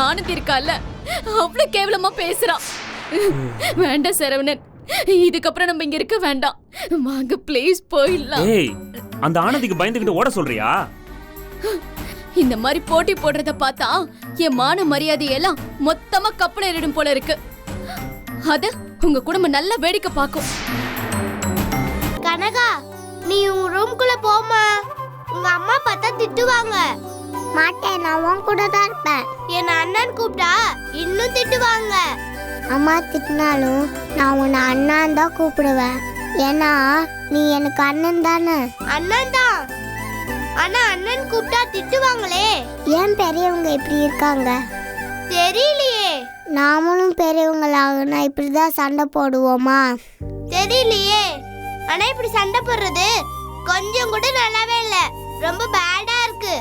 ஆனந்தி இருக்கால, அவ்வளவு கேவலமா பேசுறான். வேண்டாம் சரவணன், இதுக்கப்புறம் நம்ம இங்க இருக்க வேண்டாம். வாங்க ப்ளீஸ் போயிடலாம். ஏய், அந்த ஆனந்திக்கு பயந்துகிட்டு ஓட சொல்றியா? இந்த மாதிரி போட்டி போடுறத பார்த்தா என் மான மரியாதையெல்லாம் மொத்தமா கப்பலேறிடும் போல இருக்கு. அத உங்க குடும்பம் நல்லா வேடிக்கை பார்க்கும். கனகா, நீ உன் ரூம்குள்ள போமா. உங்க அம்மா பார்த்தா திட்டுவாங்க. மாட்டேன், நான் உன் கூட தான் இருப்பேன். என் அண்ணன் கூப்பிட்டா இன்னும் திட்டுவாங்க. அம்மா திட்டினாலும் நான் உன்னை அண்ணான் தான் கூப்பிடுவேன். ஏன்னா நீ எனக்கு அண்ணன் தானே. அண்ணன் தான், ஆனா அண்ணன் கூப்பிட்டா திட்டுவாங்களே. ஏன் பெரியவங்க இப்படி இருக்காங்க தெரியலையே. நாமளும் பெரியவங்களாகனா இப்படிதான் சண்டை போடுவோமா? தெரியலையே. ஆனா இப்படி சண்டை போடுறது கொஞ்சம் கூட நல்லாவே இல்ல, ரொம்ப பேடா இருக்கு.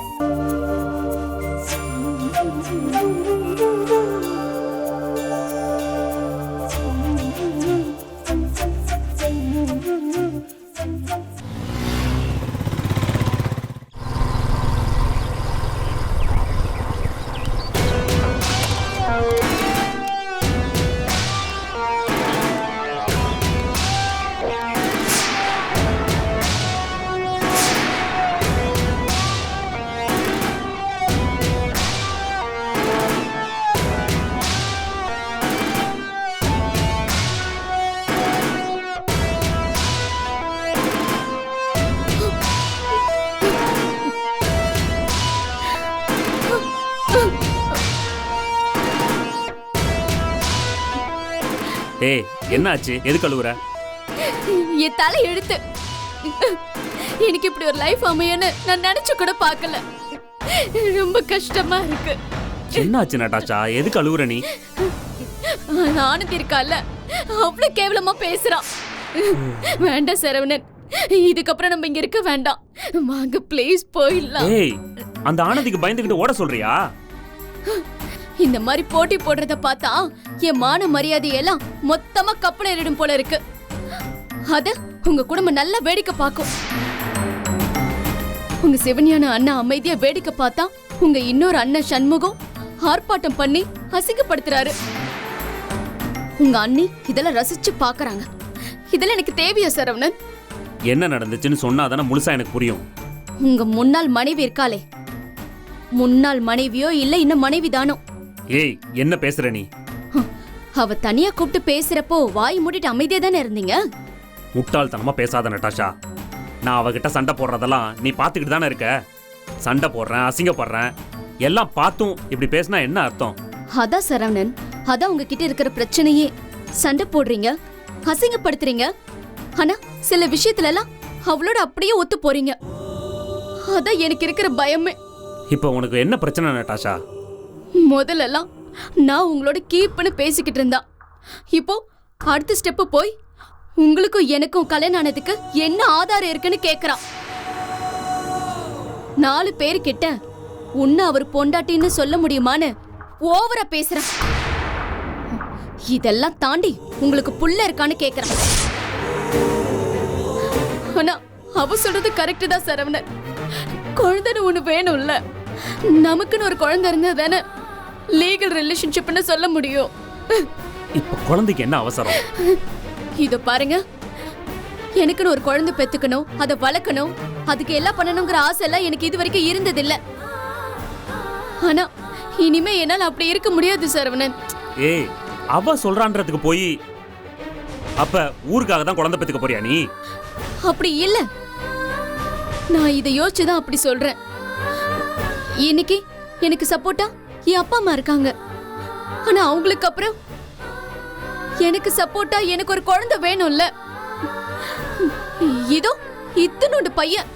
ஏய், என்னாச்சு? எது கழுவுற? என் தலை எழுத்து. எனக்கு இப்படி ஒரு லைஃப் அமையன்னு நான் நினைச்சு கூட பார்க்கல. ரொம்ப கஷ்டமா இருக்கு. என்னாச்சு நட்டாச்சா? எது கழுவுற நீ? ஆனந்தி இருக்கால, அவ்வளவு கேவலமா பேசுறான். வேண்டாம் சரவணன், இதுக்கப்புறம் நம்ம இங்க இருக்க வேண்டாம். வாங்க ப்ளீஸ் போயிடலாம். ஏய், அந்த ஆனந்திக்கு பயந்துகிட்டு ஓட சொல்றியா? இந்த மாதிரி போட்டி போடுறத பார்த்தா என் மான மரியாதையெல்லாம் மொத்தமா கப்பலேறிடும் போல இருக்கு. அத உங்க குடும்பம் நல்லா வேடிக்கை பார்க்கும். உங்க சிவனியான அண்ணன் அமைதியா வேடிக்கை பார்த்தா உங்க இன்னொரு அண்ணன் சண்முகம் ஆர்ப்பாட்டம் பண்ணி அசிங்கப்படுத்துறாரு. உங்க அண்ணி இதெல்லாம் ரசிச்சு பாக்குறாங்க. இதெல்லாம் எனக்கு தேவையா சரவணன்? என்ன நடந்துச்சுன்னு சொன்னாதானே முழுசா எனக்கு புரியும். உங்க முன்னாள் மனைவி இருக்காளே, முன்னாள் மனைவியோ இல்ல இன்னும் மனைவி தானோ? ஏய், என்ன பேசுற நீ? அவ தனியா கூப்பிட்டு பேசுறப்போ வாய் மூடிட்டு அமைதியா தானே இருந்தீங்க. முட்டாள்தனமா பேசாத நட்டாஷா. நான் அவகிட்ட சண்டை போடுறதெல்லாம் நீ பாத்துக்கிட்டு தானே இருக்க. சண்டை போடுறேன், அசிங்கப்படுறேன், எல்லாம் பார்த்தும் இப்படி பேசினா என்ன அர்த்தம்? அதான் சரவணன், அதான் உங்ககிட்ட இருக்கிற பிரச்சனையே. சண்டை போடுறீங்க, அசிங்கப்படுத்துறீங்க, ஆனா சில விஷயத்துல எல்லாம் அவளோட அப்படியே ஒத்து போறீங்க. அதான் எனக்கு இருக்கிற பயமே. இப்ப உனக்கு என்ன பிரச்சனை நட்டாஷா? முதல்லலாம் நான் உங்களோட கீப்னு பேசிக்கிட்டு இருந்தா, இப்போ அடுத்த ஸ்டெப்பு போய் உங்களுக்கும் எனக்கும் கல்யாணம் ஆனதுக்கு என்ன ஆதாரம் இருக்குன்னு கேக்குறான். 4 பேருக்கிட்ட உன்ன அவர் பொண்டாட்டின்னு சொல்ல முடியுமான்னு ஓவரா பேசுறான். இதெல்லாம் தாண்டி உங்களுக்கு புள்ள இருக்கான்னு கேக்குறான். ஆனா அவ சொல்றது கரெக்ட் தான் சரவணன். குழந்தைன்னு ஒண்ணு வேணும்ல. நமக்குன்னு ஒரு குழந்தை இருந்தா தானே லீகல் ரிலேஷன்ஷிப்னு சொல்ல முடியும். இப்ப குழந்தைக்கு என்ன அவசரம்? இதோ பாருங்க, எனக்குன்னு ஒரு குழந்தை பெத்துக்கணும், அதை வளர்க்கணும், அதுக்கு எல்லாம் பண்ணணுங்கிற ஆசை எல்லாம் எனக்கு இது வரைக்கும் இருந்ததில்ல. ஆனா இனிமே என்னால அப்படி இருக்க முடியாது சரவணன். ஏய், அவ சொல்றான்றதுக்கு போய் அப்ப ஊருக்காக தான் குழந்தை பெத்துக்க போறியா நீ? அப்படி இல்ல, நான் இதை யோசிச்சுதான் அப்படி சொல்றேன். இன்னைக்கு எனக்கு சப்போர்ட்டா என் அப்பா அம்மா இருக்காங்க. ஆனா அவங்களுக்கு அப்புறம் எனக்கு சப்போர்ட்டா எனக்கு ஒரு குழந்தை வேணும்ல. இதோ இத்தனோண்டு பையன்,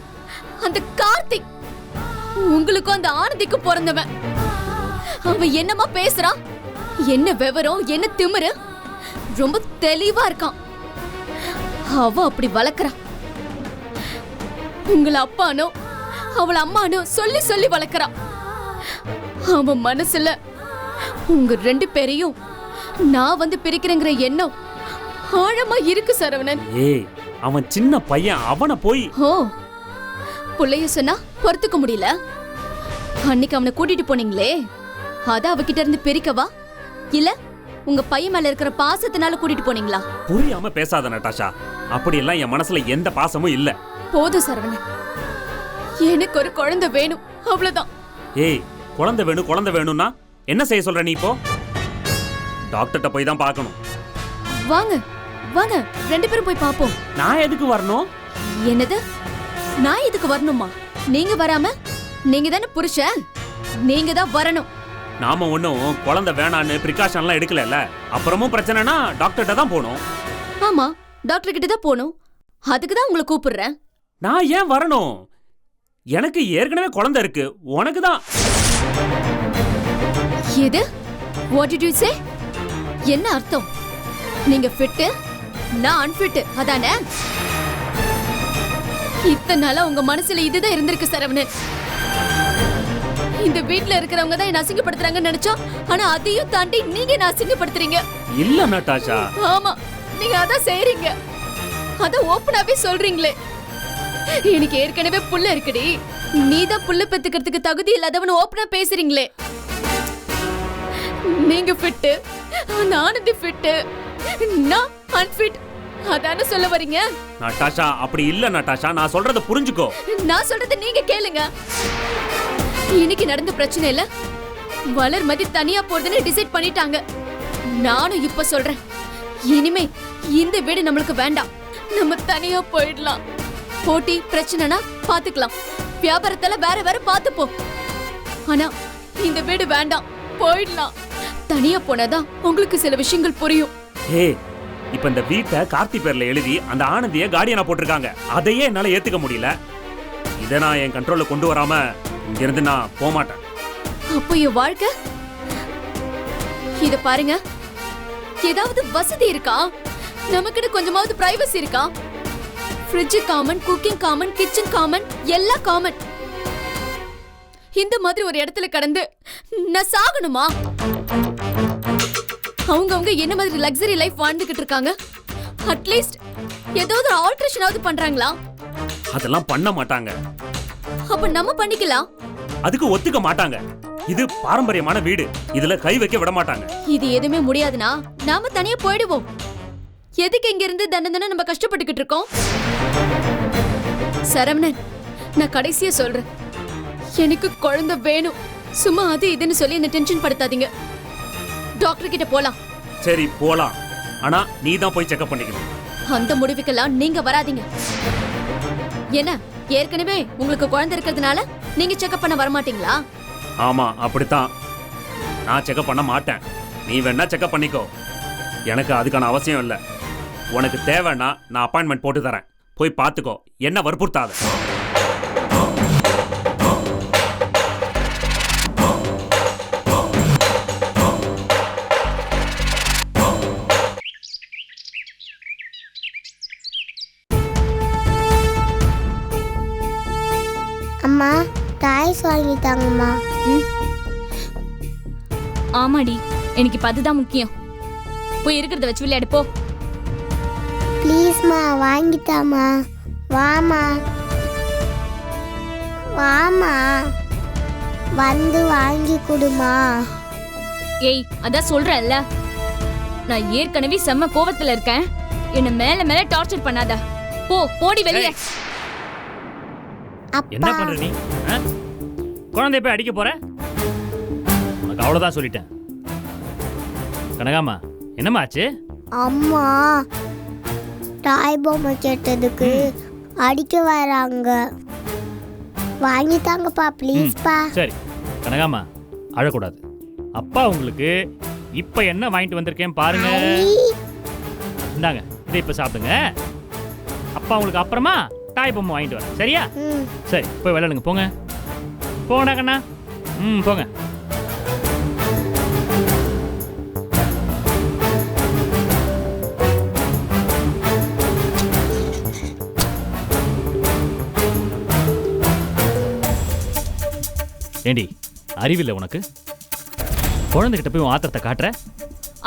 அந்த கார்த்திக், உங்களுக்கும் அந்த ஆனந்திக்கும் பிறந்தவன். அவன் என்னமா பேசுறான், என்ன விவரம், என்ன திமிரு, ரொம்ப தெளிவா இருக்கான். அவ அப்படி வளர்க்கறான். உங்களை அப்பானோ அவள அம்மானோ சொல்லி சொல்லி வளர்க்கறான். அவன் மனசுல உங்க 2 பேரையும் நான் வந்து பிரிக்கிறேங்கிற எண்ணம் ஆழமா இருக்கு சரவணன். ஏய், அவன் சின்ன பையன், அவனை போய். ஓ, புள்ளைய சொன்னா பொறுத்துக்க முடியல. அன்னைக்கு அவனை கூட்டிட்டு போனீங்களே, அத அவகிட்ட இருந்து பிரிக்கவா இல்ல உங்க பையன் மேல இருக்கிற பாசத்தினால கூட்டிட்டு போனீங்களா? புரியாம பேசாத நட்டாஷா. அப்படியெல்லாம் என் மனசுல எந்த பாசமும் இல்ல. போதும் சரவணன், எனக்கு ஒரு குழந்தை வேணும், அவ்வளவுதான். ஏய், குழந்தை வேணும்னா என்ன செய்ய சொல்ற நீ இப்போ? டாக்டர்கிட்ட போய் தான் பார்க்கணும். வாங்க வாங்க 2 பேரும் போய் பாப்போம். நான் எதுக்கு வரணும்? என்னது, நான் எதுக்கு வரணுமா? நீங்க வராம நீங்க தானே புருஷன், நீங்க தான் வரணும். நாம ஒன்னும் குழந்தை வேணான்னு பிரிகாஷன்லாம் எடுக்கல. அப்புறமும் பிரச்சனைனா டாக்டர்கிட்ட தான் போகணும். ஆமா, டாக்டர் கிட்ட தான் போகணும். அதுக்கு தான் உங்களை கூப்பிடுறேன். நான் ஏன் வரணும்? எனக்கு ஏற்கனவே குழந்தை இருக்கு. உனக்கு தான். எது? What did you say? என்ன அர்த்தம்? நீங்க ஃபிட், நான் அன்ஃபிட், அதானே? இத்தனை நாளா உங்க மனசுல இதுதான் இருந்திருக்கு சரவணன். இந்த வீட்ல இருக்கிறவங்க தான் என்ன அசிங்கப்படுத்துறாங்கன்னு நினைச்சா, ஆனா அதையும் தாண்டி நீங்க என்ன அசிங்கப்படுத்துறீங்க. இல்ல நட்டாஷா. ஆமா, நீங்க அதான் செய்றீங்க. அத ஓப்பனாவே சொல்றீங்களே. எனக்கு ஏற்கனவே புள்ள இருக்குடி, நீதான் புள்ள பெத்துக்கிறதுக்கு தகுதி இல்லாதவன் ஓப்பனா பேசுறீங்களே. நீங்க ஃபிட், நானது ஃபிட், நான் அன்ஃபிட், அதானே சொல்ல வரீங்க? நட்டாஷா, அப்படி இல்ல நட்டாஷா. நான் சொல்றத புரிஞ்சுக்கோ. நான் சொல்றத நீங்க கேளுங்க. இன்னைக்கு நடந்த பிரச்சனையில வளர்மதி தனியா போறதுன்னு டிசைட் பண்ணிட்டாங்க. நானும் இப்ப சொல்றேன், இனிமே இந்த வீடு நம்மளுக்கு வேண்டாம். நம்ம தனியா போயிடலாம். போட்டி பிரச்சனைனா பாத்துக்கலாம், வியாபாரத்துல வேற வேற பாத்துப்போம். ஆனா இந்த வீடு வேண்டாம், போயிடலாம். தனியா போனாதான் உங்களுக்கு சில விஷயங்கள் புரியும். ஏய், இப்ப இந்த வீட்டை கார்த்தி பேர்ல எழுதி அந்த ஆனந்திய கார்டியனா போட்டிருக்காங்க. அதையே என்னால ஏத்துக்க முடியல. இதை நான் என் கண்ட்ரோல்ல கொண்டு வராம இங்க இருந்து நான் போக மாட்டேன். அப்போ என் வாழ்க்கை? இத பாருங்க, ஏதாவது வசதி இருக்கா? நமக்குன்னு கொஞ்சமாவது பிரைவசி இருக்கா? Fridge common, cooking common, kitchen common, எல்லாம் காமன். இந்த மாதிரி ஒரு இடத்துல கடந்து நான் சாகணுமா? அவங்க என்ன மாதிரி லக்ஸரி லைஃப் வாழ்ந்துகிட்டு இருக்காங்க. அட்லீஸ்ட் ஏதாவது ஆல்ட்ரேஷனாவது பண்றாங்களா? அதெல்லாம் பண்ண மாட்டாங்க. அப்ப நம்ம பண்ணிக்கலாம். அதுக்கு ஒத்துக்க மாட்டாங்க. இது பாரம்பரியமான வீடு, இதுல கை வைக்க விட மாட்டாங்க. இது எதுவுமே முடியாதுன்னா நாம தனியா போயிடுவோம். எதுக்கு இங்க இருந்து தண்டனை நம்ம கஷ்டப்பட்டுக்கிட்டு இருக்கோம்? சரவணன், நான் கடைசியா சொல்றேன், எனக்கு குழந்தை வேணும். சும்மா அது இதுன்னு சொல்லி என்ன டென்ஷன் படுத்தாதீங்க. டாக்டர் கிட்ட போலாம். சரி போலாம், ஆனா நீ தான் போய் செக்அப் பண்ணிக்கணும். அந்த முடிவுக்கெல்லாம் நீங்க வராதீங்க. என்ன, ஏற்கனவே உங்களுக்கு குழந்தை இருக்கிறதுனால நீங்க செக்அப் பண்ண வரமாட்டீங்களா? ஆமா, அப்படித்தான். நான் செக்அப் பண்ண மாட்டேன். நீ வேணா செக்அப் பண்ணிக்கோ. எனக்கு அதுக்கான அவசியம் இல்லை. உனக்கு தேவைன்னா நான் அப்பாயின்மெண்ட் போட்டு தரேன். போய் பார்த்துக்கோ, என்ன வற்புறுத்தாத. அம்மா, டாய்ஸ் வாங்கிட்டாங்கம்மா. ஆமாடி, எனக்கு இப்ப அதுதான் முக்கியம். போய் இருக்கிறத வச்சு விளையாடு போ. ப்ளீஸ்மா, வாங்கிட்டாமா. வாமா வாமா, வந்து வாங்கி கொடுமா. ஏய், அதான் சொல்றேன்ல, நான் ஏற்கனவே செம்ம கோவத்துல இருக்கேன். என்ன மேல மேல டார்ச்சர் பண்ணாத. போ, போடி வெளியே. என்ன அப்பா, பண்ற நீ? குழந்தைய போய் அடிக்க போற? உனக்கு அவ்வளவுதான் சொல்லிட்டேன். கனகாமா, என்னம்மா ஆச்சு? அம்மா டாய் பொம்மை கேட்டதுக்கு அடிக்க வராங்க. வாங்கிட்டாங்கப்பா, ப்ளீஸ்ப்பா. சரி கனகாமா, அழக்கூடாது. அப்பா உங்களுக்கு இப்ப என்ன வாங்கிட்டு வந்திருக்கேன் பாருங்க. இந்தாங்க, இதை இப்ப சாப்பிடுங்க. அப்பா உங்களுக்கு அப்புறமா டாய் பொம்மை வாங்கிட்டு வரேன், சரியா? சரி, போய் விளையாடுங்க, போங்க போங்கடா கண்ணா. போங்க. ஏண்டி, அறிவில்லை உனக்கு? குழந்தைகிட்ட போய் உன் ஆத்திரத்தை காட்டுற?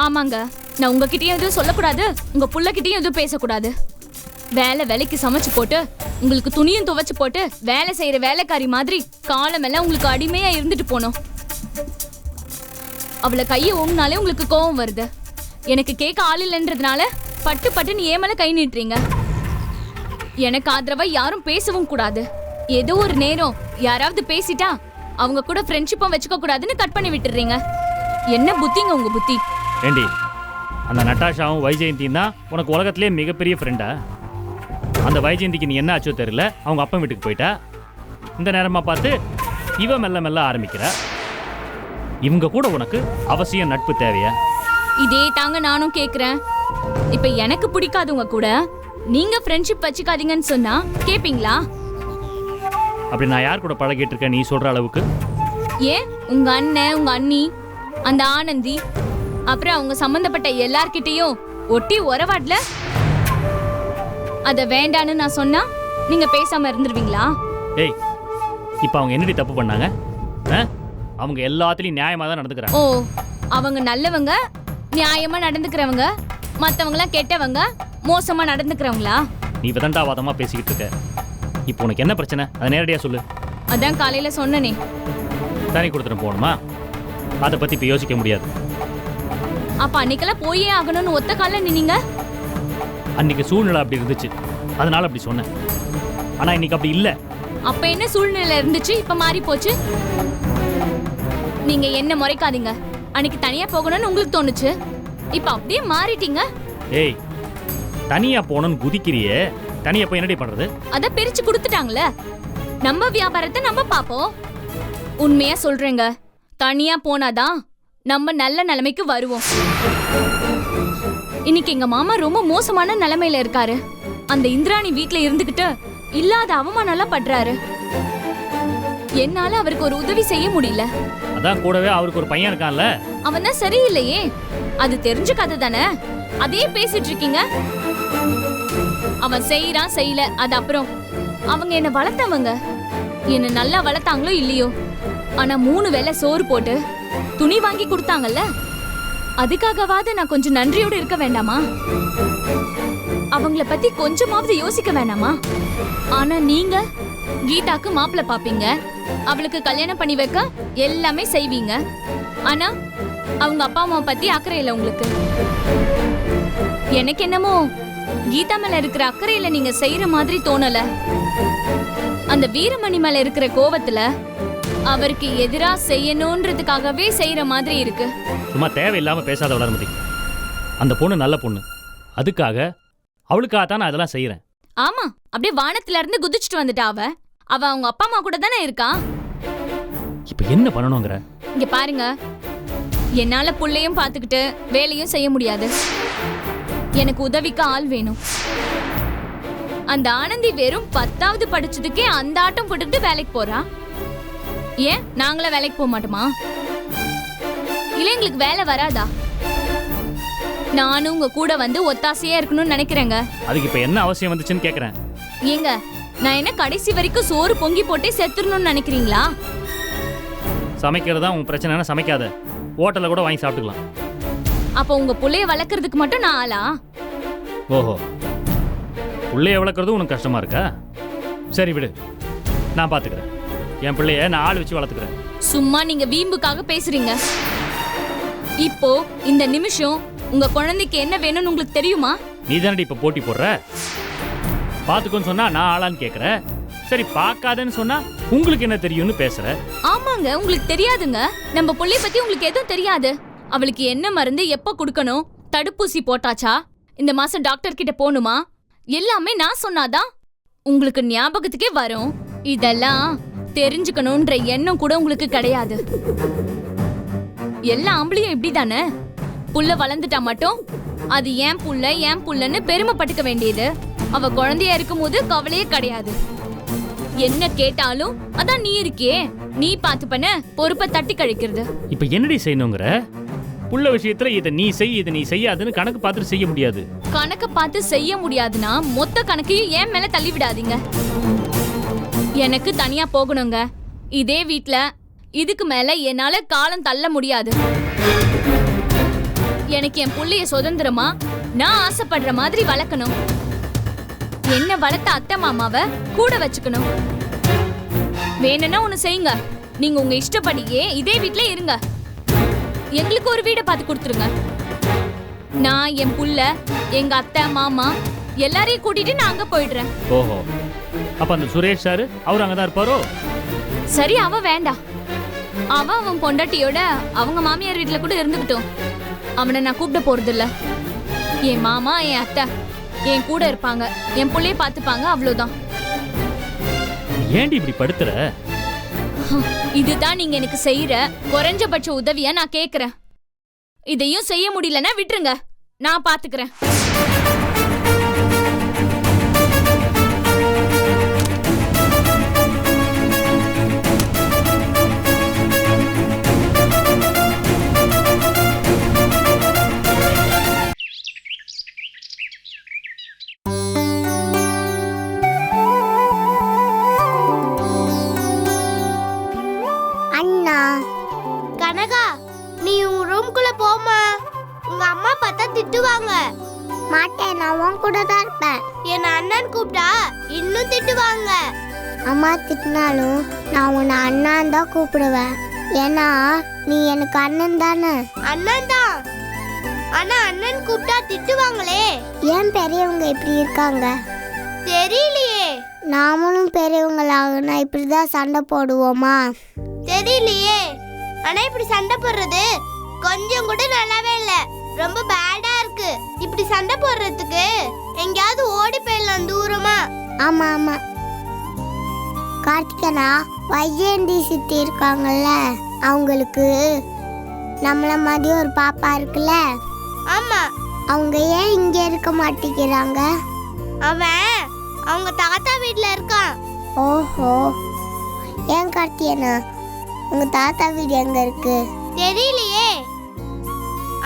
ஆமாங்க, நான் உங்ககிட்டயும் எதுவும் சொல்லக்கூடாது, உங்க புள்ளகிட்டயும் எதுவும் பேசக்கூடாது. வேலைக்கு சமைச்சு போட்டு உங்களுக்கு துணியும் துவைச்சு போட்டு வேலை செய்யற வேலைக்காரி மாதிரி காலமெல்லாம் உங்களுக்கு அடிமையா இருந்துட்டு போனோம். அவளை கையை ஓங்கினாலே உங்களுக்கு கோவம் வருது. எனக்கு கேட்க ஆள் இல்லைன்றதுனால பட்டு பட்டுன்னு ஏன் மேல கை நீட்டுறீங்க. எனக்கு ஆதரவா யாரும் பேசவும் கூடாது. ஏதோ ஒரு நேரம் யாராவது பேசிட்டா அவங்க கூட ஃப்ரெண்ட்ஷிப்பும் வச்சுக்க கூடாதுன்னு கட் பண்ணி விட்டுறீங்க. என்ன புத்திங்க உங்க புத்தி? ஏண்டி, அந்த நட்டாஷாவும் வைஜெயந்தியும் தான் உனக்கு உலகத்திலே மிகப்பெரிய ஃப்ரெண்டா? அந்த வைஜெயந்திக்கு நீ என்ன ஆச்சோ தெரியல, அவங்க அப்பா வீட்டுக்கு போயிட்டா. இந்த நேரமா பார்த்து இவ மெல்ல மெல்ல ஆரம்பிக்கிறா. இவங்க கூட உனக்கு அவசியம் நட்பு தேவையா? இதே தாங்க நானும் கேக்குறேன். இப்ப எனக்கு பிடிக்காதவங்க கூட நீங்க ஃப்ரெண்ட்ஷிப் வச்சுக்காதீங்கன்னு சொன்னா கேப்பீங்களா? அப்படி நான் யார் கூட பழகிட்டு இருக்கேன் நீ சொல்ற அளவுக்கு? ஏன் உங்க அண்ணன், உங்க அண்ணி, அந்த ஆனந்தி, அப்புறம் அவங்க சம்பந்தப்பட்ட எல்லார்கிட்டையும் ஒட்டி உறவாடல? அத வேண்டான்னு நான் சொன்னா நீங்க பேசாம இருந்துருவீங்களா? ஏய், இப்போ அவங்க என்னடி தப்பு பண்ணாங்க? அவங்க எல்லாத்துலயும் நியாயமா தான் நடந்துக்கிறாங்க. ஓ, அவங்க நல்லவங்க, நியாயமா நடந்துக்கிறவங்க, மத்தவங்களாம் கெட்டவங்க, மோசமா நடந்துக்கிறவங்களா? நீ விதண்டாவாதமா பேசிக்கிட்டு இருக்க. இப்போ உனக்கு என்ன பிரச்சனை? அதை நேரடியா சொல்லு. அதான் காலையில சொன்னனே. தனி கொடுத்துட்டு போகணுமா? அதை பத்தி இப்போ யோசிக்க முடியாது. அப்ப அன்னைக்கெல்லாம் போயே ஆகணும்னு ஒத்த கால நின்னீங்க. அன்னைக்கு சூழ்நிலை அப்படி இருந்துச்சு, அதனால அப்படி சொன்னேன். ஆனா இன்னைக்கு அப்படி இல்லை. அப்ப என்ன சூழ்நிலை இருந்துச்சு, இப்ப மாறி போச்சு? நீங்க என்ன முறைக்காதீங்க. அன்னைக்கு தனியா போகணும்னு உங்களுக்கு தோணுச்சு, இப்ப அப்படியே மாறிட்டீங்க. ஏய், தனியா போகணும்னு குதிக்கிறியே, தனியா போய் என்னடி பண்றது? அத பிரிச்சு கொடுத்துட்டாங்கல, நம்ம வியாபாரத்தை நம்ம பாப்போம். உண்மையா சொல்றேங்க, தனியா போனாதான் நம்ம நல்ல நிலைமைக்கு வருவோம். இன்னைக்கு எங்க மாமா ரொம்ப மோசமான நிலைமையில இருக்காரு. அந்த இந்திராணி வீட்ல இருந்துகிட்டு இல்லாத அவமானம் எல்லாம் பண்றாரு. என்னால அவருக்கு ஒரு உதவி செய்ய முடியல. அதான் கூடவே அவருக்கு ஒரு பையன் இருக்கான்ல. அவன் தான் சரியில்லையே, அது தெரிஞ்ச கதை தானே. அதே பேசிட்டு இருக்கீங்க. அவன் செய்யறான் செய்யல அது அப்புறம். அவங்க என்ன வளர்த்தவங்க, என்ன நல்லா வளர்த்தாங்களோ இல்லையோ, ஆனா 3 வேளை சோறு போட்டு துணி வாங்கி கொடுத்தாங்கல்ல, அதுக்காகவாது நான் கொஞ்சம் நன்றியோடு இருக்க வேண்டாமா? அவங்கள பத்தி கொஞ்சமாவது யோசிக்க வேணாமா? ஆனா நீங்க கீதாக்கு மாப்பிள்ளை பாப்பீங்க, அவளுக்கு கல்யாணம் பண்ணி வைக்க எல்லாமே செய்வீங்க. ஆனா அவங்க அப்பா அம்மா பத்தி அக்கறை இல்லை உங்களுக்கு. எனக்கு என்னமோ கீதா மேல இருக்கிற அக்கறையில நீங்க செய்யற மாதிரி தோணல. அந்த வீரமணி மேல இருக்கிற கோவத்துல அவருக்கு எதிரா செய்யணும்ன்றதுக்காகவே செய்யற மாதிரி இருக்கு. சும்மா தேவையில்லாம பேசாத வளர்மதி. அந்த பொண்ணு நல்ல பொண்ணு, அதுக்காக அவளுக்காக தான் நான் அதெல்லாம் செய்யறேன். ஆமா, அப்படியே வானத்துல இருந்து குதிச்சுட்டு வந்துட்டா அவ. அவ அவங்க அப்பா அம்மா கூட தானே இருக்கா. இப்ப என்ன பண்ணணுங்கிற? இங்க பாருங்க, என்னால புள்ளையும் பாத்துக்கிட்டு வேலையும் செய்ய முடியாது. எனக்கு உதவிக்கு ஆள் வேணும். அந்த ஆனந்தி வெறும் 10வது படிச்சதுக்கே அந்த ஆட்டம் போட்டுக்கிட்டு வேலைக்கு போறா. ஏன் நாங்கள வேலைக்கு போக மாட்டோமா? இல்ல எங்களுக்கு வேலை வராதா? நானும் உங்க கூட வந்து ஒத்தாசையா இருக்கணும்னு நினைக்கிறேங்க. அதுக்கு இப்ப என்ன அவசியம் வந்துச்சுன்னு கேக்குறேன். ஏங்க, நான் என்ன கடைசி வரைக்கும் சோறு பொங்கி போட்டே செத்துறணும்னு நினைக்கிறீங்களா? சமைக்கிறதா உன் பிரச்சனைனா சமைக்காத, ஹோட்டல்ல கூட வாங்கி சாப்பிட்டுக்கலாம். அப்ப உங்க புள்ளைய வளர்க்கறதுக்கு மட்டும் நான் ஆளா? ஓஹோ, பிள்ளைய வளர்க்குறது உனக்கு கஷ்டமா இருக்கா? சரி விடு, நான் பாத்துக்கிறேன். என் பிள்ளைய நான் ஆள் வச்சு வளர்த்துக்கிறேன். சும்மா நீங்க வீம்புக்காக பேசுறீங்க. இப்போ இந்த நிமிஷம் உங்க குழந்தைக்கு என்ன வேணும்னு உங்களுக்கு தெரியுமா? நீ தானடி இப்ப போட்டி போடுற. பாத்துக்கோன்னு சொன்னா நான் ஆளான்னு கேக்குற. சரி, பார்க்காதன்னு சொன்னா உங்களுக்கு என்ன தெரியும்னு பேசுற. ஆமாங்க, உங்களுக்கு தெரியாதுங்க. நம்ம புள்ளைய பத்தி உங்களுக்கு எதுவும் தெரியாது. அவளுக்கு என்ன மருந்து எப்ப கொடுக்கணும், தடுப்பூசி போட்டாச்சா, இந்த மாசம் டாக்டர் கிட்ட போணுமா, எல்லாமே நான் சொன்னாதான் உங்களுக்கு ஞாபகத்துக்கே வரும். இதெல்லாம் தெரிஞ்சுக்கணும்ன்ற எண்ணம் கூட உங்களுக்கு கிடையாது. எல்லா ஆம்பளையும் இப்படிதானே. புள்ள வளர்ந்துட்டா மட்டும் அது ஏன் புள்ளன்னு பெருமைப்பட்டுக்க வேண்டியது. அவ குழந்தையா இருக்கும் போது கவலையே கிடையாது. என்ன கேட்டாலும் அதான் நீ இருக்கே, நீ பாத்து பண்ண பொறுப்பை தட்டி கழிக்கிறது. இப்ப என்னடி செய்யணுங்கிற? புள்ள விஷயத்துல இதை நீ செய், இதை நீ செய்யாதுன்னு கணக்கு பார்த்துட்டு செய்ய முடியாது. கணக்கு பார்த்து செய்ய முடியாதுன்னா மொத்த கணக்கையும் ஏன் மேல தள்ளி விடாதீங்க. எனக்கு தனியா போகணுங்க. இதே வீட்ல இதுக்கு மேல என்னால காலம் தள்ள முடியாது. எனக்கு என் புள்ளைய சுதந்திரமா நான் ஆசைப்படுற மாதிரி வளர்க்கணும். என்ன வளர்த்த அத்தை மாமாவை கூட வச்சுக்கணும். வேணும்னா ஒண்ணு செய்யுங்க, நீங்க உங்க இஷ்டப்படியே இதே வீட்ல இருங்க. எங்களுக்கு ஒரு வீடை பார்த்து கொடுத்துருங்க. நான் என் புள்ள, எங்க அத்தை, மாமா எல்லாரையும் கூட்டிட்டு நான் அங்க போயிடுறேன். ஓஹோ, அப்ப அந்த சுரேஷ் சார் அவர் அங்கதான் இருப்பாரோ? சரி, அவன் வேண்டாம். அவன் பொண்டாட்டியோட அவங்க மாமியார் வீட்டுல கூட இருந்துகிட்டோம். அவனை நான் கூப்பிட போறது இல்ல. என் மாமா, என் அத்தை என் கூட இருப்பாங்க, என் புள்ளைய பாத்துப்பாங்க, அவ்வளவுதான். ஏண்டி இப்படி படுத்துற? இதுதான் நீங்க எனக்கு செய்யற குறைஞ்சபட்ச உதவியா நான் கேக்குறேன். இதையும் செய்ய முடியலன்னா விட்டுருங்க, நான் பாத்துக்கிறேன். அண்ணா, கனகா, நீ உன் ரூம்குள்ள போமா. உங்க அம்மா பார்த்தா திட்டுவாங்க. மாட்டேன், நான் உன் கூட தான் இருப்பேன். என் அண்ணன் கூப்பிட்டா இன்னும் திட்டுவாங்க. அம்மா திட்டினாலும் நான் உன்னை அண்ணான் தான் கூப்பிடுவேன். ஏன்னா நீ எனக்கு அண்ணன் தானே. அண்ணன் தான், ஆனா அண்ணன் கூப்பிட்டா திட்டுவாங்களே. ஏன் பெரியவங்க இப்படி இருக்காங்க தெரியலையே. நாமளும் பெரியவங்களாகனா இப்படிதான் சண்டை போடுவோமா? தெரியலையே. ஆனா இப்படி சண்டை போடுறது கொஞ்சம் கூட நல்லாவே இல்ல. ரொம்ப பேடா இருக்கு. இப்படி சண்டை போடுறதுக்கு எங்கயாவது ஓடி போயிடலாம் தூரமா. ஆமா ஆமா. கார்த்திகனா, வைஜெயந்தி சித்தி இருக்காங்கல்ல, அவங்களுக்கு நம்மள மாதிரி ஒரு பாப்பா இருக்குல்ல, ஆமா. அவங்க ஏன் இங்க இருக்க மாட்டேங்கிறாங்க? அவன் அவங்க தாத்தா வீட்ல இருக்கான். ஓஹோ, ஏன் கார்த்திகனா, உங்க தாத்தா வீடு எங்க இருக்கு? தெரியலையே.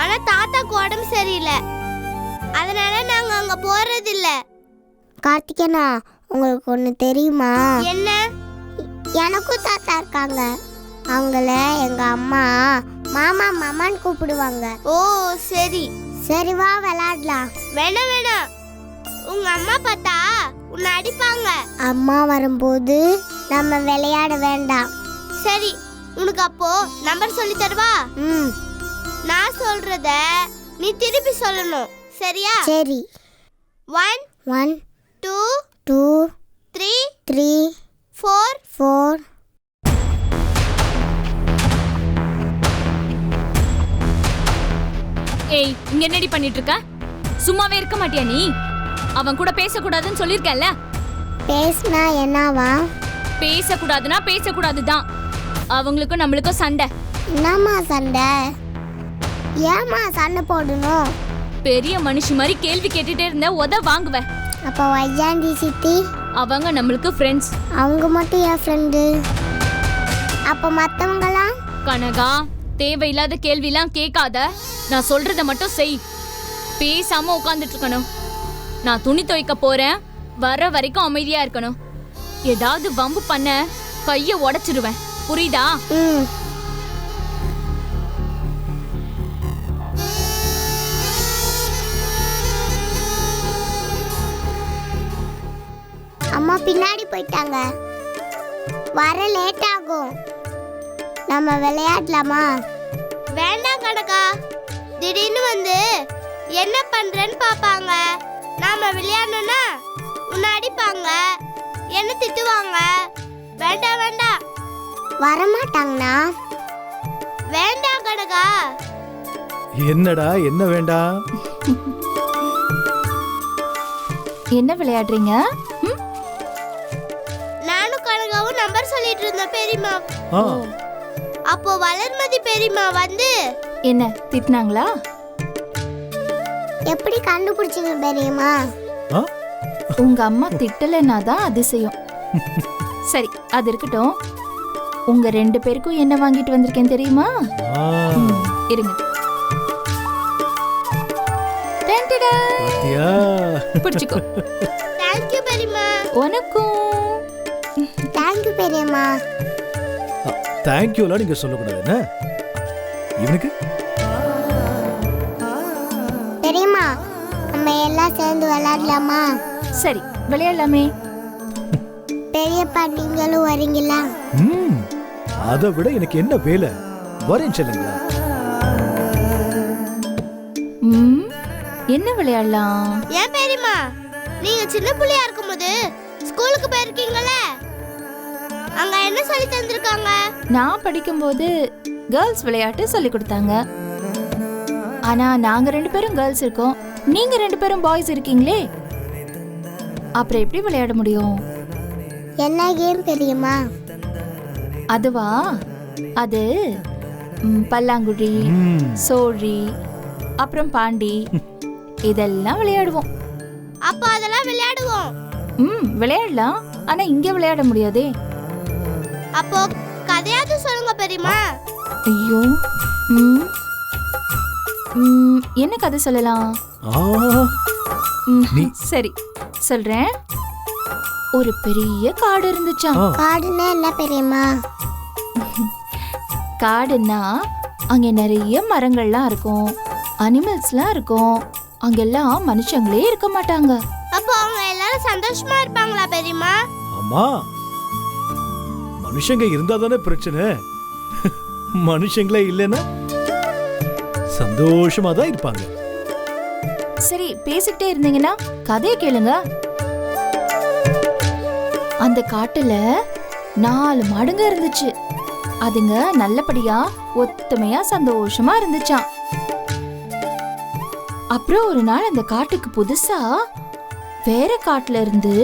ஆனா தாத்தாக்கு உடம்பு சரியில்லை, அதனால நாங்க அங்க போறது இல்ல. கார்த்திகனா, உங்களுக்கு ஒண்ணு தெரியுமா? என்ன? எனக்கும் தாத்தா இருக்காங்க. அவங்கள எங்க அம்மா மாமா மாமான்னு கூப்பிடுவாங்க. ஓ சரி. சரி வா விளையாடலாம். வேணாம் வேணாம், உங்க அம்மா பார்த்தா உன்னை அடிப்பாங்க. அம்மா வரும்போது நம்ம விளையாட வேண்டாம். சரி, உனக்கு அப்போ நம்பர் சொல்லி தருவா? ம் நான் சொல்றத நீ திருப்பி சொல்லணும், சரியா? சரி. 1 1 2 2 3 3 4 4. ஏய், இங்க என்னடி பண்ணிட்டு இருக்க? சும்மாவே இருக்க மாட்டியா நீ? அவன் கூட பேசக்கூடாதுன்னு சொல்லிருக்கேன்ல. பேசினா என்னவா? பேசக்கூடாதுன்னா பேசக்கூடாதுதான். அவங்களுக்கும் நம்மளுக்கும் சண்டை. என்னம்மா சண்டை? ஏம்மா சண்டை போடணும்? பெரிய மனுஷி மாதிரி கேள்வி கேட்டுட்டே இருந்த உத வாங்குவேன். அப்போ வைஜாந்தி சித்தி அவங்க நம்மளுக்கு ஃப்ரெண்ட்ஸ். அவங்க மட்டும் என் ஃப்ரெண்டு. அப்போ மற்றவங்களாம்? கனகா, தேவையில்லாத கேள்விலாம் கேட்காத. நான் சொல்றத மட்டும் செய். பேசாம உட்காந்துட்டு இருக்கணும். நான் துணி துவைக்க போறேன், வர வரைக்கும் அமைதியா இருக்கணும். ஏதாவது வம்பு பண்ண கைய உடைச்சிடுவேன், புரியுதா? ம். அம்மா பின்னாடி போயிட்டாங்க, வர லேட் ஆகும். நம்ம விளையாடலாமா? வேண்டாம் கனகா, திடீர்னு வந்து என்ன பண்றேன்னு பாப்பாங்க. நாம விளையாடணும்னா உன்னை அடிப்பாங்க, என்ன திட்டுவாங்க. வேண்டாம் வேண்டாம். வரமாட்டாங்கண்ணா. வேண்டாம் கனகா. என்னடா என்ன வேண்டாம்? என்ன விளையாடுறீங்க? நானும் கனகாவும் நம்பர் சொல்லிட்டு இருந்தோம் பெரியம்மா. ஆ, அப்போ வளர்மதி பெரியம்மா வந்து என்ன திட்டினாங்களா? எப்படி கண்டுபிடிச்சிங்க பெரியம்மா? ஆ? உங்க அம்மா திட்டலைன்னா தான் அதிசயம். சரி, அது இருக்கட்டும். உங்க 2 பேருக்கும் என்ன வாங்கிட்டு வந்திருக்கேன் தெரியுமா? ஆ, இருங்க. பாத்தியா? பிடிச்சுக்கோ. தேங்க்யூ பெரியம்மா. உனக்கும். தேங்க்யூ பெரியம்மா. தேங்க்யூலாம் நீங்க சொல்லக்கூடாது என்ன? இவனுக்கு பெரியம்மா, நம்ம எல்லாம் சேர்ந்து விளையாடலாமா? சரி, விளையாடலாமே. பெரியப்பா நீங்களும் வரீங்களா? அதை விட எனக்கு என்ன வேலை? வரேன் சொல்லுங்களா? என்ன விளையாடலாம்? ஏன் பெரியம்மா, நீங்க சின்ன புள்ளையா இருக்கும்போது ஸ்கூலுக்கு போயிருக்கீங்களே, அங்க என்ன சொல்லி தந்திருக்காங்க? நான் படிக்கும்போது கேர்ள்ஸ் விளையாட்டு சொல்லி கொடுத்தாங்க. ஆனா நாங்க 2 பேரும் கேர்ள்ஸ் இருக்கோம், நீங்க 2 பேரும் பாய்ஸ் இருக்கீங்களே, அப்புறம் எப்படி விளையாட முடியும்? என்ன கேம் பெரியம்மா? அதுவா, அது பல்லாங்குழி, சோழி, அப்புறம் பாண்டி, இதெல்லாம் விளையாடுவோம். அப்ப அதெல்லாம் விளையாடுவோம். விளையாடலாம், ஆனா இங்க விளையாட முடியாதே. அப்போ கதையாவது சொல்லுங்க பெரியம்மா. ஐயோ, என்ன கதை சொல்லலாம்? சரி சொல்றேன். ஒரு பெரிய காடு இருந்துச்சாம். காடுன்னா என்ன பெரியம்மா? காடுன்னா அங்க நிறைய மரங்கள்லாம் இருக்கும், அனிமல்ஸ்லாம் இருக்கும், அங்கெல்லாம் மனுஷங்களே இருக்க மாட்டாங்க. அப்போ அவங்க எல்லாரும் சந்தோஷமா இருப்பாங்களா பெரியம்மா? ஆமா, மனுஷங்க இருந்தா தானே பிரச்சனை. மனுஷங்களே இல்லைன்னா சந்தோஷமா தான் இருப்பாங்க. சரி, பேசிக்கிட்டே இருந்தீங்கன்னா கதையை கேளுங்க. அந்த காட்டுல 4 மாடுங்க இருந்துச்சு. அதுங்க நல்லபடியா ஒத்துமையா சந்தோஷமா இருந்துச்சாம். அப்புறம் ஒரு நாள் அந்த காட்டுக்கு புதுசா வேற காட்டுல இருந்து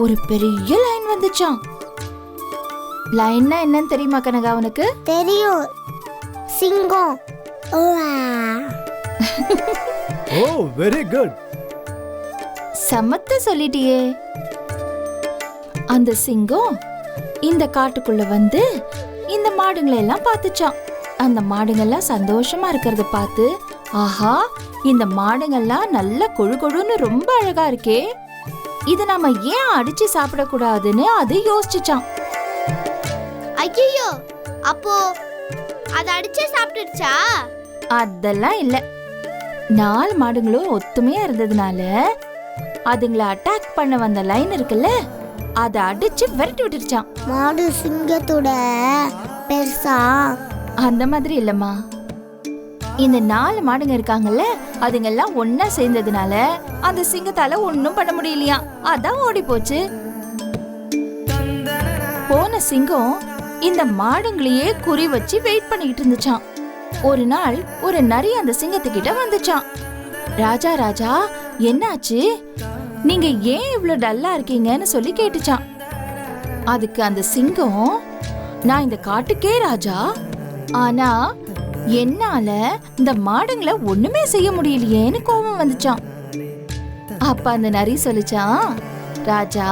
ஒரு பெரிய லைன் வந்துச்சாம். லைன்னா என்னன்னு தெரியுமா கனகா உனக்கு? தெரியும், சிங்கம். ஓ, வெரி குட். சமத்த சொல்லிட்டியே. அந்த சிங்கம் இந்த காட்டுக்குள்ள வந்து இந்த மாடுங்களை எல்லாம் பார்த்துச்சான். அந்த மாடுங்கள்லாம் சந்தோஷமா இருக்கிறத பார்த்து, ஆஹா, இந்த மாடுங்கள்லாம் நல்ல கொழு கொழுன்னு ரொம்ப அழகா இருக்கே, இது நாம ஏன் அடிச்சு சாப்பிடக்கூடாதுன்னு அது யோசிச்சுச்சான். ஐயோ, அப்போ அத அடிச்சே சாப்பிட்டுடுச்சா? அதெல்லாம் இல்ல. 4 மாடுங்களும் ஒத்துமையா இருந்ததுனால அதுங்களை அட்டாக் பண்ண வந்த லைன் இருக்குல்ல, அதை அடிச்சு விரட்டி விட்டுருச்சான். மாடு சிங்கத்தோட பெருசா? அந்த மாதிரி இல்லம்மா. இந்த 4 மாடுங்க இருக்காங்கல்ல, அதுங்கெல்லாம் ஒன்னா சேர்ந்ததுனால அந்த சிங்கத்தால ஒன்னும் பண்ண முடியலையா, அதான் ஓடி போச்சு. போன சிங்கம் இந்த மாடுங்களையே குறி வச்சு வெயிட் பண்ணிட்டு இருந்துச்சான். ஒரு நாள் ஒரு நரி அந்த சிங்கத்துக்கிட்ட வந்துச்சான். ராஜா ராஜா, என்னாச்சு, நீங்க ஏன் இவ்வளவு டல்லா இருக்கீங்கன்னு சொல்லி கேட்டுச்சான். அதுக்கு அந்த சிங்கம், நான் இந்த காட்டுக்கே ராஜா, ஆனா என்னால இந்த மாடுங்களை ஒண்ணுமே செய்ய முடியலையேன்னு கோபம் வந்துச்சான். அப்ப அந்த நரி சொல்லிச்சான், ராஜா,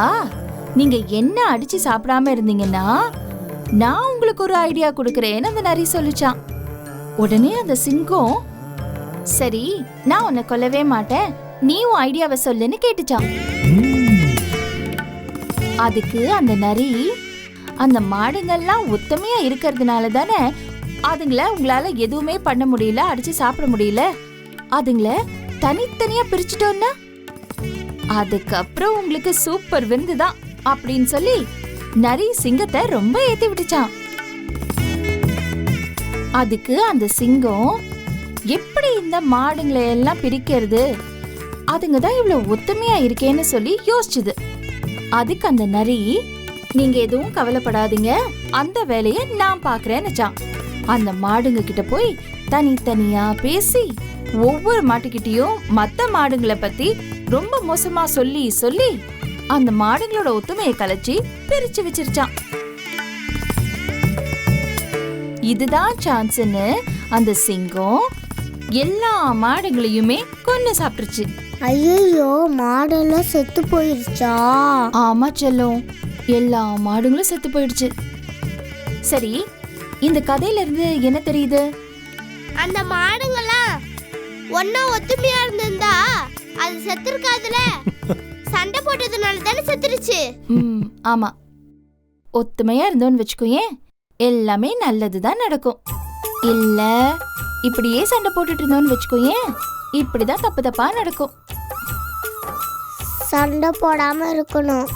நீங்க என்ன அடிச்சு சாப்பிடாம இருந்தீங்கன்னா நான் உங்களுக்கு ஒரு ஐடியா கொடுக்கறேன்னு அந்த நரி சொல்லிச்சான். உடனே அந்த சிங்கம், சரி, நான் உன்னை கொல்லவே மாட்டேன், நீ உன் ஐடியாவை சொல்லுன்னு கேட்டுச்சான். அதுக்கு அந்த நரி, அந்த மாடுங்கள்லாம் ஒத்துமையா இருக்கிறதுனால தானே அதுங்கள உங்களால எதுவுமே பண்ண முடியல, அடிச்சு சாப்பிட முடியல, அதுங்கள தனித்தனியா பிரிச்சுட்டோன்னா அதுக்கப்புறம் உங்களுக்கு சூப்பர் விருந்துதான் அப்படின்னு சொல்லி நரி சிங்கத்தை ரொம்ப ஏத்தி விட்டுச்சான். அதுக்கு அந்த சிங்கம், எப்படி இந்த மாடுங்களை எல்லாம் பிரிக்கிறது, அதுங்க தான் இவ்வளவு ஒத்துமையா இருக்கேன்னு சொல்லி யோசிச்சுது. அதுக்கு அந்த நரி, நீங்க எதுவும் கவலைப்படாதீங்க, அந்த வேலையை நான் பாக்குறேன்னுச்சான். அந்த மாடுங்க கிட்ட போய் தனித்தனியா பேசி ஒவ்வொரு மாட்டுக்கிட்டையும் மத்த மாடுங்களை பத்தி ரொம்ப மோசமா சொல்லி சொல்லி அந்த மாடுங்களோட ஒத்துமையை கலைச்சி பிரிச்சு வச்சிருச்சான். இதுதான் சான்ஸ்னு அந்த சிங்கம் எல்லா மாடுகளையுமே கொன்னு சாப்பிட்டுருச்சு. ஐயோ, மாடெல்லாம் செத்து போயிருச்சா? ஆமா செல்லம், எல்லா மாடுங்களும் செத்து போயிடுச்சு. சரி, இந்த கதையில இருந்து என்ன தெரியுது? அந்த மாடுங்கெல்லாம் ஒன்னா ஒத்துமையா இருந்திருந்தா அது செத்து இருக்காதுல, சண்டை போட்டதுனால தானே செத்துருச்சு. ஆமா, ஒத்துமையா இருந்தோன்னு வச்சுக்கோயேன், எல்லாமே நல்லதுதான் நடக்கும். இல்ல இப்படியே சண்டை போட்டுட்டு இருந்தோன்னு வச்சுக்கோயேன், இப்படிதான் தப்பு தப்பா நடக்கும். சண்டை போடாம இருக்கணும்.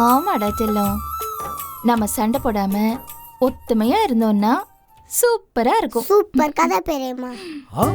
ஆமாடா செல்லம், நம்ம சண்டை போடாம ஒத்துமையா இருந்தோம்னா சூப்பரா இருக்கும். சூப்பர் கதை பெரியம்மா. ஆ?